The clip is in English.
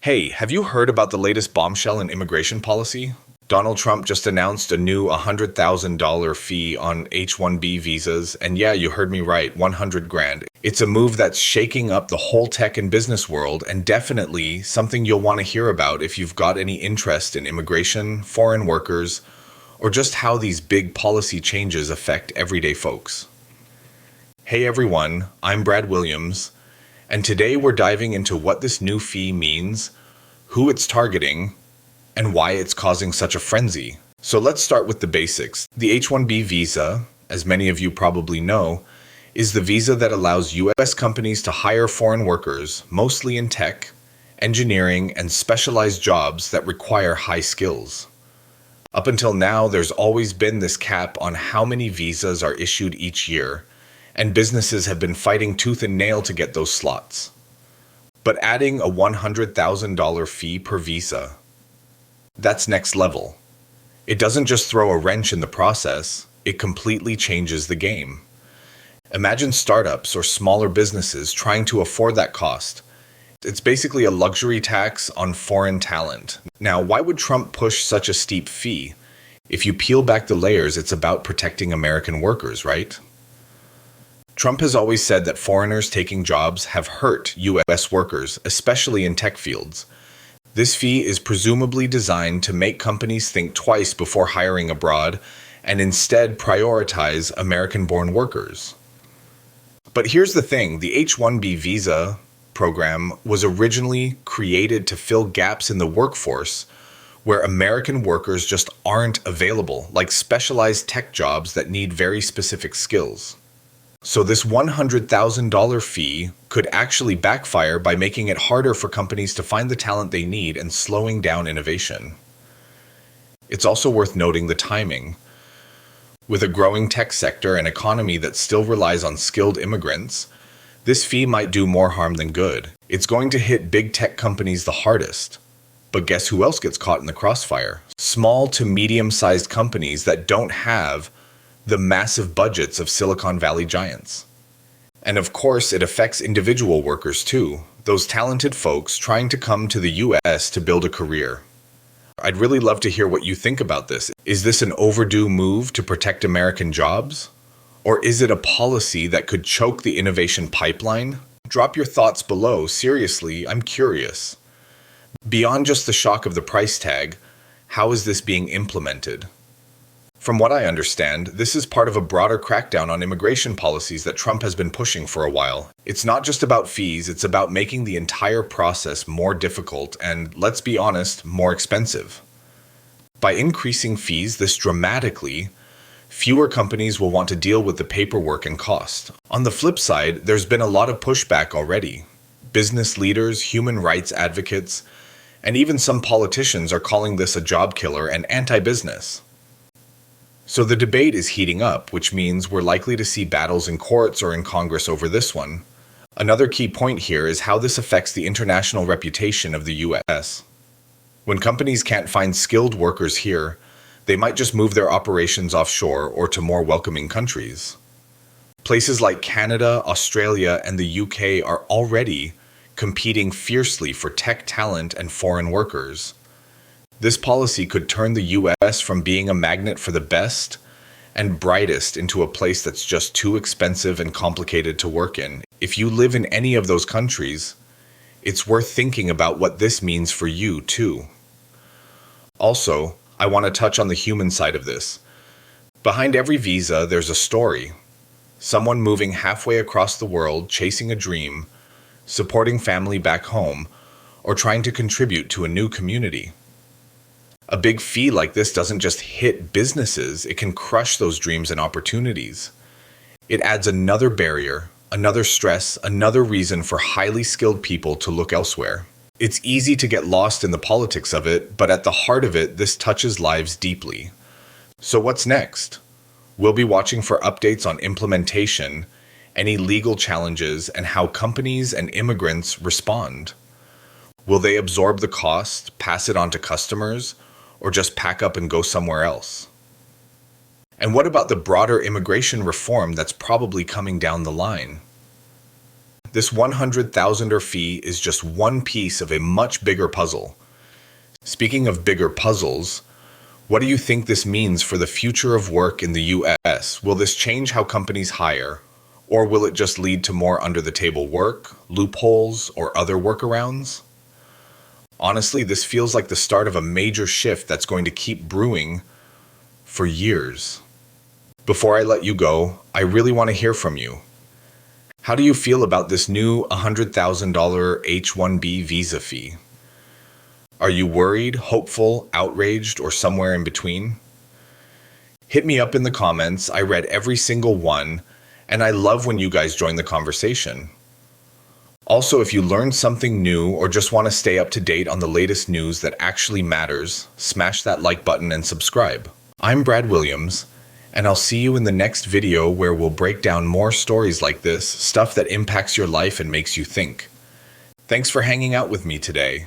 Hey, have you heard about the latest bombshell in immigration policy? Donald Trump just announced a new $100,000 fee on H-1B visas, and yeah, you heard me right, 100 grand. It's a move that's shaking up the whole tech and business world, and definitely something you'll want to hear about if you've got any interest in immigration, foreign workers, or just how these big policy changes affect everyday folks. Hey everyone, I'm Brad Williams, and today we're diving into what this new fee means, who it's targeting, and why it's causing such a frenzy. So let's start with the basics. The H-1B visa, as many of you probably know, is the visa that allows U.S. companies to hire foreign workers, mostly in tech, engineering, and specialized jobs that require high skills. Up until now, there's always been this cap on how many visas are issued each year, and businesses have been fighting tooth and nail to get those slots. But adding a $100,000 fee per visa, that's next level. It doesn't just throw a wrench in the process, it completely changes the game. Imagine startups or smaller businesses trying to afford that cost. It's basically a luxury tax on foreign talent. Now, why would Trump push such a steep fee? If you peel back the layers, it's about protecting American workers, right? Trump has always said that foreigners taking jobs have hurt U.S. workers, especially in tech fields. This fee is presumably designed to make companies think twice before hiring abroad and instead prioritize American-born workers. But here's the thing, the H-1B visa program was originally created to fill gaps in the workforce where American workers just aren't available, like specialized tech jobs that need very specific skills. So this $100,000 fee could actually backfire by making it harder for companies to find the talent they need and slowing down innovation. It's also worth noting the timing. With a growing tech sector and economy that still relies on skilled immigrants, this fee might do more harm than good. It's going to hit big tech companies the hardest. But guess who else gets caught in the crossfire? Small to medium-sized companies that don't have the massive budgets of Silicon Valley giants. And of course, it affects individual workers too, those talented folks trying to come to the US to build a career. I'd really love to hear what you think about this. Is this an overdue move to protect American jobs? Or is it a policy that could choke the innovation pipeline? Drop your thoughts below. Seriously, I'm curious. Beyond just the shock of the price tag, how is this being implemented? From what I understand, this is part of a broader crackdown on immigration policies that Trump has been pushing for a while. It's not just about fees, it's about making the entire process more difficult and, let's be honest, more expensive. By increasing fees this dramatically, fewer companies will want to deal with the paperwork and cost. On the flip side, there's been a lot of pushback already. Business leaders, human rights advocates, and even some politicians are calling this a job killer and anti-business. So the debate is heating up, which means we're likely to see battles in courts or in Congress over this one. Another key point here is how this affects the international reputation of the US. When companies can't find skilled workers here, they might just move their operations offshore or to more welcoming countries. Places like Canada, Australia, and the UK are already competing fiercely for tech talent and foreign workers. This policy could turn the US from being a magnet for the best and brightest into a place that's just too expensive and complicated to work in. If you live in any of those countries, it's worth thinking about what this means for you too. Also, I want to touch on the human side of this. Behind every visa, there's a story. Someone moving halfway across the world, chasing a dream, supporting family back home, or trying to contribute to a new community. A big fee like this doesn't just hit businesses, it can crush those dreams and opportunities. It adds another barrier, another stress, another reason for highly skilled people to look elsewhere. It's easy to get lost in the politics of it, but at the heart of it, this touches lives deeply. So what's next? We'll be watching for updates on implementation, any legal challenges, and how companies and immigrants respond. Will they absorb the cost, pass it on to customers, or just pack up and go somewhere else? And what about the broader immigration reform that's probably coming down the line? This 100,000 fee is just one piece of a much bigger puzzle. Speaking of bigger puzzles, what do you think this means for the future of work in the US? Will this change how companies hire? Or will it just lead to more under-the-table work, loopholes, or other workarounds? Honestly, this feels like the start of a major shift that's going to keep brewing for years. Before I let you go, I really want to hear from you. How do you feel about this new $100,000 H-1B visa fee? Are you worried, hopeful, outraged, or somewhere in between? Hit me up in the comments. I read every single one, and I love when you guys join the conversation. Also, if you learned something new or just want to stay up to date on the latest news that actually matters, smash that like button and subscribe. I'm Brad Williams, and I'll see you in the next video where we'll break down more stories like this, stuff that impacts your life and makes you think. Thanks for hanging out with me today.